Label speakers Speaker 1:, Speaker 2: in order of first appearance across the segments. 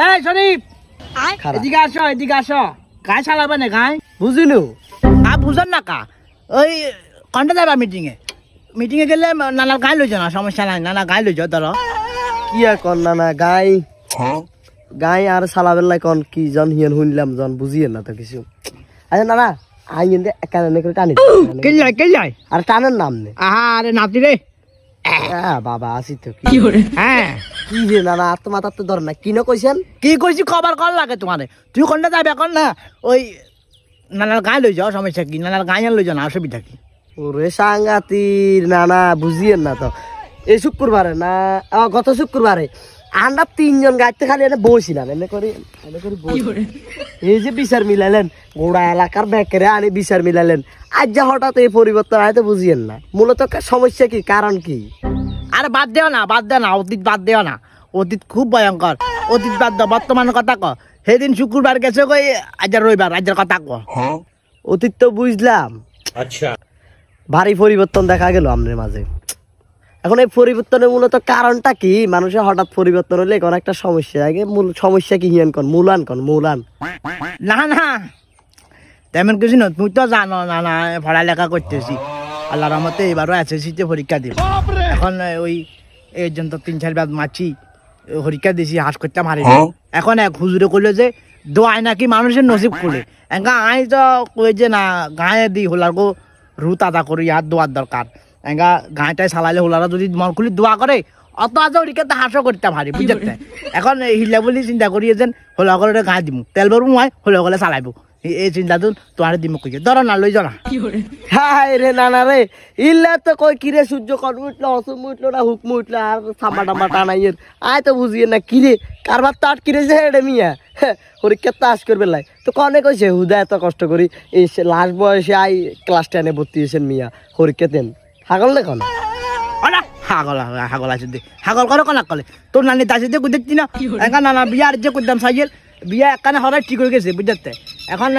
Speaker 1: এই শরীফ এদিকে আসো গাই চালাবে না গাই
Speaker 2: বুঝিনু
Speaker 1: বুঝেন না কা ওই কন্টে যাবা মিটিং এ গেলে নানার গাই লই যাও না সমস্যা নাই নানা গাই লই যাও ধরো
Speaker 2: কি আর কর না গাই গাই আর সালাবেল্লাই কন কি জন হিয়ন শুনলাম জন বুঝিয়ে না তো কিছু আচ্ছা না আই কিন্তু একানে করে টানি
Speaker 1: কে যাই
Speaker 2: আর টানের নাম নে
Speaker 1: আরে নাতি রে
Speaker 2: বাবা আসি তো কি
Speaker 1: হ্যাঁ
Speaker 2: কি রে না আর তো মাথা তো ধর না কি না কইছেন
Speaker 1: কি কইছি খবর কল লাগে তোমারে তুই কোনটা যাবে এখন না ওই নানার গাই লই যাও সমস্যা কি নানার গাই লই যাও না অসুবিধা কি
Speaker 2: ওরে সাংগাতির না বুঝিয়েন না তো এই শুক্রবারে না গত শুক্রবারে আমরা 3 জন গাইতে খালি এনে বসছিলাম এনে করে এই যে বিচার মিলালেন গোড়া এলাকার ব্যাকেরে আনি বিচার মিলালেন আজ যা হঠাৎ এই পরিবর্তন আয়তো বুঝিয়েন না মূলত সমস্যা কি কারণ কি
Speaker 1: আরে বাদ দেও না অতীত বাদ দেও না অতীত খুব ভয়ঙ্কর অতীত বাদ দাও বর্তমানের কথা ক সেদিন শুক্রবার গেছে কই আজ রবিবার আজের কথা ক
Speaker 2: অতীত তো বুঝলাম
Speaker 1: আচ্ছা
Speaker 2: ভারী পরিবর্তন দেখা গেল আমাদের মাঝে এখন এই পরিবর্তনের মূলত কারণটা কি মানুষের হঠাৎ পরিবর্তন হলে কোন একটা সমস্যা আগে মূল সমস্যা কি হিয়ান কোন মূলান
Speaker 1: না তেমন কিছু না তুই তো জানো না পড়ালেখা করতেছি আল্লাহর রহমতে এবারও এসএসসিতে পরীক্ষা দিব এখন ওই এই জন্য 3-4 বার মাছি পরীক্ষা দিছি হাস করতে মারি এখন এক হুজুরে কইলো যে দোয়াই নাকি মানুষের নসিব খুলে এঙ্গা আই তো কই যে না গায়ে দি হলার গো রুত আদা করি আর দোয়ার দরকার এঙ্গা গাঁটায় চালাইলে হোলারা যদি মন খুলি দোয়া করে অত আজ ওরিকে হাসও করতে পারি বুঝতে এখন হিলা বলি চিন্তা করি যে হোলা করে গা দিমু তেল ভরবো মই হোলা করে চালাইবো এই চিন্তাটো তোমার দিমু কইছে ধরো না লই যাও না
Speaker 2: হাই রে না রে ইল্লা তো কই কিরে সূর্য কট উঠলো অসুম উঠলো না হুকম উঠলো আর সাম্বা টাম্বা টানাইয়ের আয় তো বুঝিয়ে না কিরে কারবার তাট কিরে যে হেডে মিয়া পরীক্ষা তাস করবে লাই তো কনে কইছে হুদা এত কষ্ট করি এই লাস্ট বয়সে আই ক্লাস 10 এ ভর্তি হয়েছেন মিয়া পরীক্ষা দেন হাগল না কোন
Speaker 1: হাগল আছে দে হাগল করে কোনা কলে তোর নানি দাসে দে কইতে না একা নানা বিয়ার যে কইতাম সাইয়ের বিয়া একানে হরাই ঠিক হয়ে গেছে বুঝতে এখন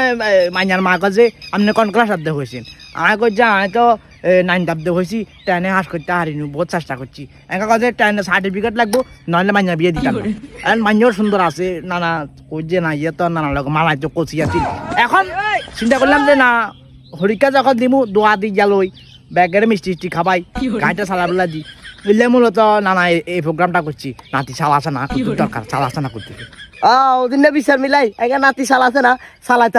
Speaker 1: মাইনার মা কাছে আপনি কোন ক্লাস আব্দে হয়েছেন আমি কই যা আমি তো 9 আব্দে হয়েছি 10 এ হাস করতে হারিনি বহুত চেষ্টা করছি একা কাছে 10 এ সার্টিফিকেট লাগবো নইলে মাইনা বিয়ে দিতাম এখন মাইনাও সুন্দর আছে নানা কই যে না ইয়ে তো নানা লোক মালাই তো কচি আছে এখন চিন্তা করলাম যে না হরিকা যখন দিমু দোয়া দি গেলই ব্যাগের মিষ্টি খাবাই গাড়িটা চালাবেলা দি বুঝলে মূলত নানা এই প্রোগ্রামটা করছি নাতি চালাছে না দরকার চালাছে না করতে
Speaker 2: ওদিন বিচার মিলাই নাতি চালাছে না চালাইতে